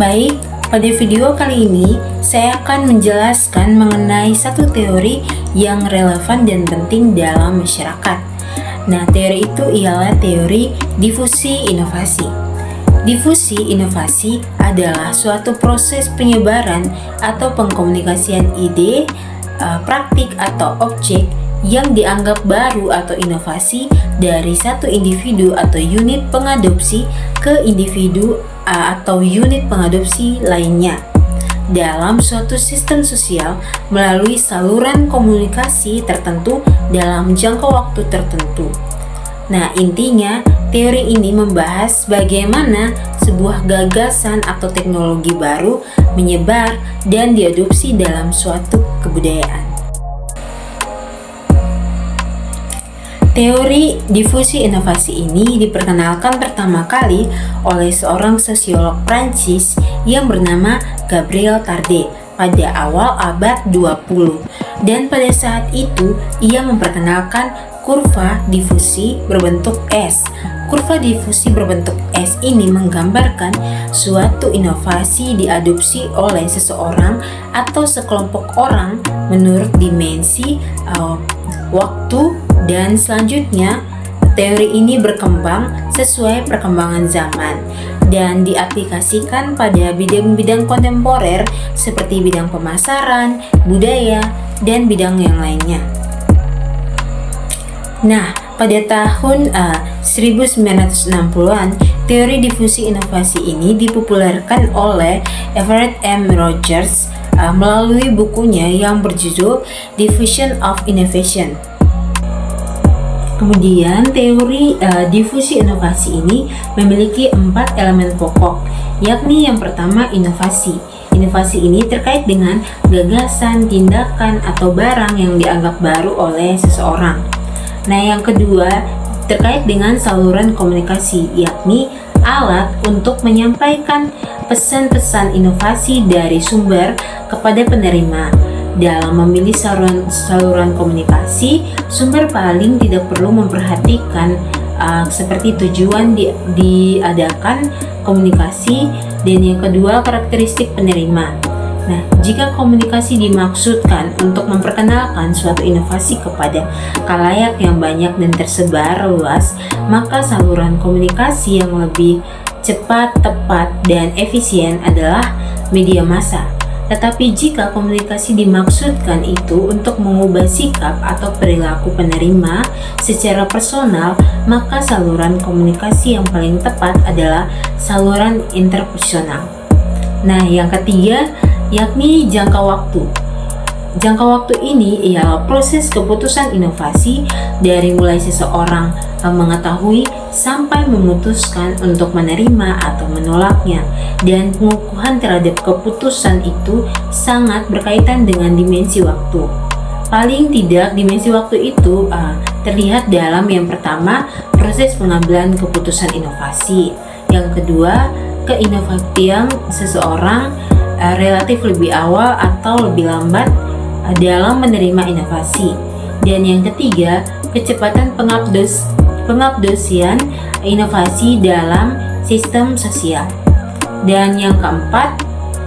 Baik, pada video kali ini saya akan menjelaskan mengenai satu teori yang relevan dan penting dalam masyarakat. Nah, teori itu ialah teori difusi inovasi. Difusi inovasi adalah suatu proses penyebaran atau pengkomunikasian ide, praktik atau objek yang dianggap baru atau inovasi dari satu individu atau unit pengadopsi ke individu atau unit pengadopsi lainnya dalam suatu sistem sosial melalui saluran komunikasi tertentu dalam jangka waktu tertentu. Nah, intinya teori ini membahas bagaimana sebuah gagasan atau teknologi baru menyebar dan diadopsi dalam suatu kebudayaan. Teori difusi inovasi ini diperkenalkan pertama kali oleh seorang sosiolog Prancis yang bernama Gabriel Tarde pada awal abad 20, dan pada saat itu ia memperkenalkan kurva difusi berbentuk S. Kurva difusi berbentuk S ini menggambarkan suatu inovasi diadopsi oleh seseorang atau sekelompok orang menurut dimensi waktu, dan selanjutnya teori ini berkembang sesuai perkembangan zaman dan diaplikasikan pada bidang-bidang kontemporer seperti bidang pemasaran, budaya, dan bidang yang lainnya. Nah, pada tahun 1960-an, teori difusi inovasi ini dipopulerkan oleh Everett M. Rogers melalui bukunya yang berjudul Diffusion of Innovation. Kemudian teori difusi inovasi ini memiliki 4 elemen pokok, yakni yang pertama inovasi. Inovasi ini terkait dengan gagasan, tindakan, atau barang yang dianggap baru oleh seseorang. Nah, yang kedua terkait dengan saluran komunikasi, yakni alat untuk menyampaikan pesan-pesan inovasi dari sumber kepada penerima. Dalam memilih saluran komunikasi, sumber paling tidak perlu memperhatikan seperti tujuan diadakan komunikasi, dan yang kedua karakteristik penerima. Nah, jika komunikasi dimaksudkan untuk memperkenalkan suatu inovasi kepada khalayak yang banyak dan tersebar luas, maka saluran komunikasi yang lebih cepat, tepat, dan efisien adalah media massa. Tetapi jika komunikasi dimaksudkan itu untuk mengubah sikap atau perilaku penerima secara personal, maka saluran komunikasi yang paling tepat adalah saluran interpersonal. Nah, yang ketiga yakni jangka waktu. Jangka waktu ini ialah proses keputusan inovasi dari mulai seseorang mengetahui sampai memutuskan untuk menerima atau menolaknya, dan pengukuhan terhadap keputusan itu sangat berkaitan dengan dimensi waktu. Paling tidak dimensi waktu itu terlihat dalam yang pertama, proses pengambilan keputusan inovasi. Yang kedua, keinovasian seseorang relatif lebih awal atau lebih lambat dalam menerima inovasi. Dan yang ketiga, kecepatan pengabdosian inovasi dalam sistem sosial. Dan yang keempat,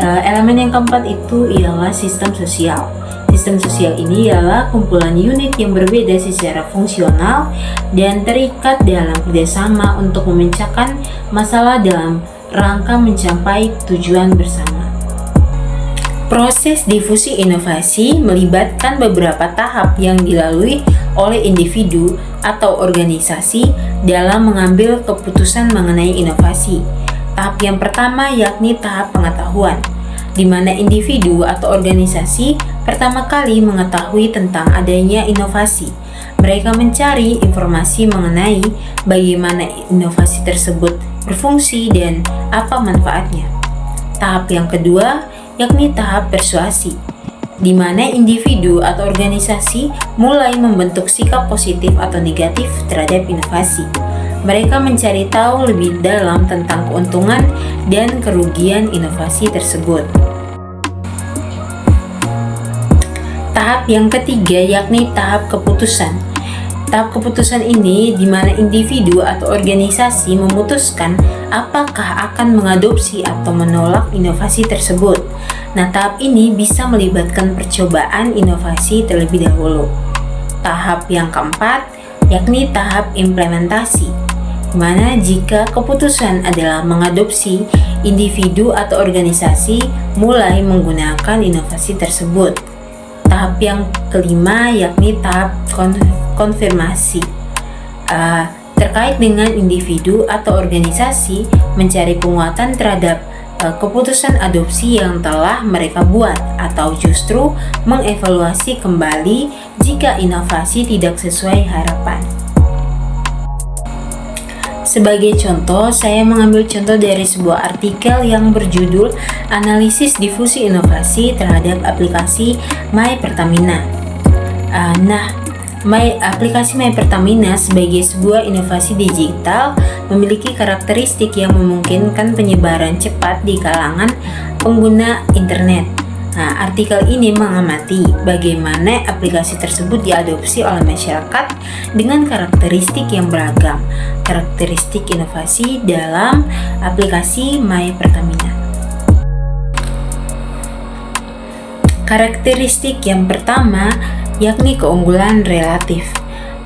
elemen yang keempat itu ialah sistem sosial. Sistem sosial ini ialah kumpulan unit yang berbeda secara fungsional dan terikat dalam kerjasama untuk memecahkan masalah dalam rangka mencapai tujuan bersama. Proses difusi inovasi melibatkan beberapa tahap yang dilalui oleh individu atau organisasi dalam mengambil keputusan mengenai inovasi. Tahap yang pertama yakni tahap pengetahuan, di mana individu atau organisasi pertama kali mengetahui tentang adanya inovasi. Mereka mencari informasi mengenai bagaimana inovasi tersebut berfungsi dan apa manfaatnya. Tahap yang kedua yakni tahap persuasi, di mana individu atau organisasi mulai membentuk sikap positif atau negatif terhadap inovasi. Mereka mencari tahu lebih dalam tentang keuntungan dan kerugian inovasi tersebut. Tahap yang ketiga yakni tahap keputusan, Tahap keputusan ini di mana individu atau organisasi memutuskan apakah akan mengadopsi atau menolak inovasi tersebut. Nah, tahap ini bisa melibatkan percobaan inovasi terlebih dahulu. Tahap yang keempat yakni tahap implementasi, di mana jika keputusan adalah mengadopsi, individu atau organisasi mulai menggunakan inovasi tersebut. Tahap yang kelima yakni tahap konfirmasi, terkait dengan individu atau organisasi mencari penguatan terhadap keputusan adopsi yang telah mereka buat, atau justru mengevaluasi kembali jika inovasi tidak sesuai harapan. Sebagai contoh, saya mengambil contoh dari sebuah artikel yang berjudul Analisis Difusi Inovasi Terhadap Aplikasi My Pertamina. Aplikasi My Pertamina sebagai sebuah inovasi digital memiliki karakteristik yang memungkinkan penyebaran cepat di kalangan pengguna internet. Nah, artikel ini mengamati bagaimana aplikasi tersebut diadopsi oleh masyarakat dengan karakteristik yang beragam. Karakteristik inovasi dalam aplikasi My Pertamina. Karakteristik yang pertama yakni keunggulan relatif.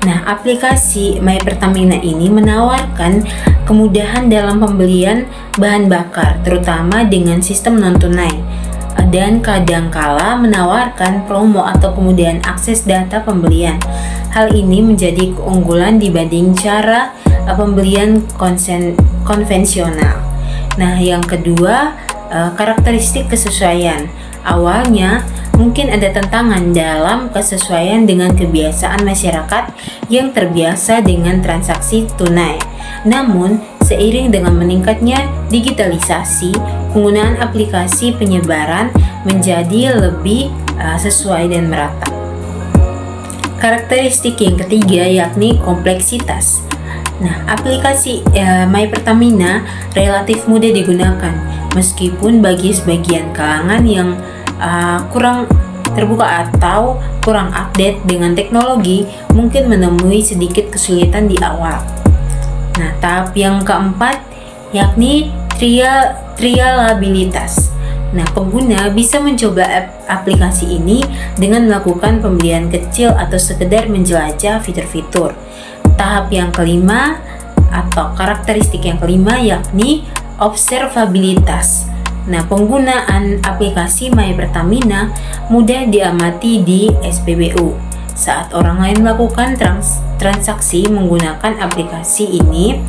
Nah, aplikasi My Pertamina ini menawarkan kemudahan dalam pembelian bahan bakar, terutama dengan sistem non-tunai, dan kadangkala menawarkan promo atau kemudahan akses data pembelian. Hal ini menjadi keunggulan dibanding cara pembelian konvensional. Nah, yang kedua, karakteristik kesesuaian. Awalnya mungkin ada tantangan dalam kesesuaian dengan kebiasaan masyarakat yang terbiasa dengan transaksi tunai. Namun, seiring dengan meningkatnya digitalisasi, penggunaan aplikasi penyebaran menjadi lebih sesuai dan merata. Karakteristik yang ketiga yakni kompleksitas. Nah, aplikasi My Pertamina relatif mudah digunakan, meskipun bagi sebagian kalangan yang kurang terbuka atau kurang update dengan teknologi mungkin menemui sedikit kesulitan di awal. Nah, tahap yang keempat yakni trialabilitas. Nah, pengguna bisa mencoba aplikasi ini dengan melakukan pembelian kecil atau sekedar menjelajah fitur-fitur. Tahap yang kelima atau karakteristik yang kelima yakni observabilitas. Nah, penggunaan aplikasi My Pertamina mudah diamati di SPBU. Saat orang lain melakukan transaksi menggunakan aplikasi ini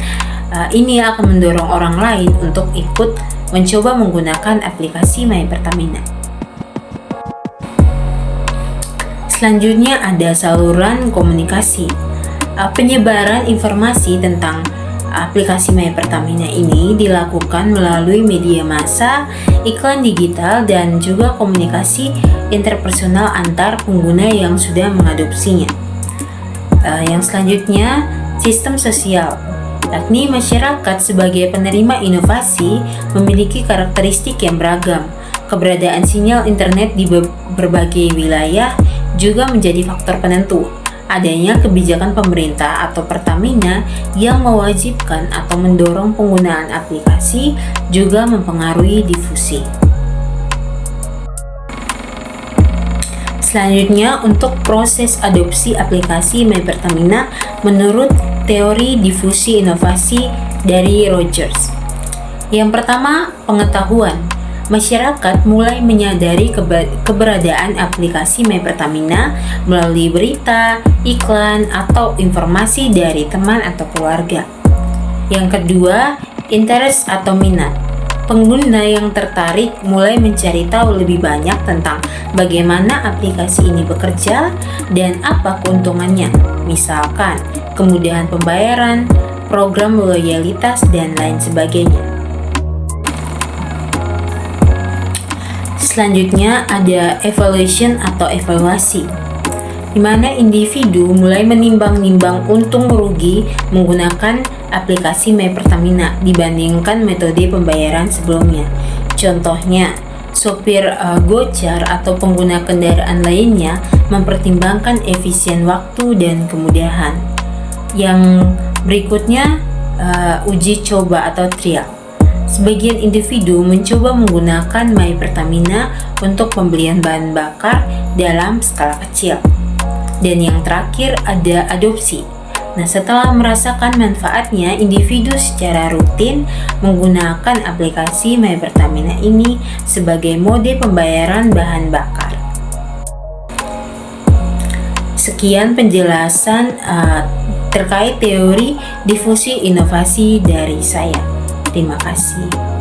akan mendorong orang lain untuk ikut mencoba menggunakan aplikasi My Pertamina. Selanjutnya ada saluran komunikasi. Penyebaran informasi tentang aplikasi My Pertamina ini dilakukan melalui media massa, iklan digital, dan juga komunikasi interpersonal antar pengguna yang sudah mengadopsinya. Yang selanjutnya, sistem sosial, yakni masyarakat sebagai penerima inovasi memiliki karakteristik yang beragam. Keberadaan sinyal internet di berbagai wilayah juga menjadi faktor penentu. Adanya kebijakan pemerintah atau Pertamina yang mewajibkan atau mendorong penggunaan aplikasi juga mempengaruhi difusi. Selanjutnya, untuk proses adopsi aplikasi My Pertamina menurut teori difusi inovasi dari Rogers. Yang pertama, pengetahuan. Masyarakat mulai menyadari keberadaan aplikasi My Pertamina melalui berita, iklan, atau informasi dari teman atau keluarga. Yang kedua, interest atau minat. Pengguna yang tertarik mulai mencari tahu lebih banyak tentang bagaimana aplikasi ini bekerja dan apa keuntungannya. Misalkan, kemudahan pembayaran, program loyalitas, dan lain sebagainya. Selanjutnya ada evaluation atau evaluasi, di mana individu mulai menimbang-nimbang untung rugi menggunakan aplikasi My Pertamina dibandingkan metode pembayaran sebelumnya. Contohnya, sopir Gojek atau pengguna kendaraan lainnya mempertimbangkan efisien waktu dan kemudahan. Yang berikutnya, uji coba atau trial. Sebagian individu mencoba menggunakan My Pertamina untuk pembelian bahan bakar dalam skala kecil. Dan yang terakhir ada adopsi. Nah, setelah merasakan manfaatnya, individu secara rutin menggunakan aplikasi My Pertamina ini sebagai mode pembayaran bahan bakar. Sekian penjelasan terkait teori difusi inovasi dari saya. Terima kasih.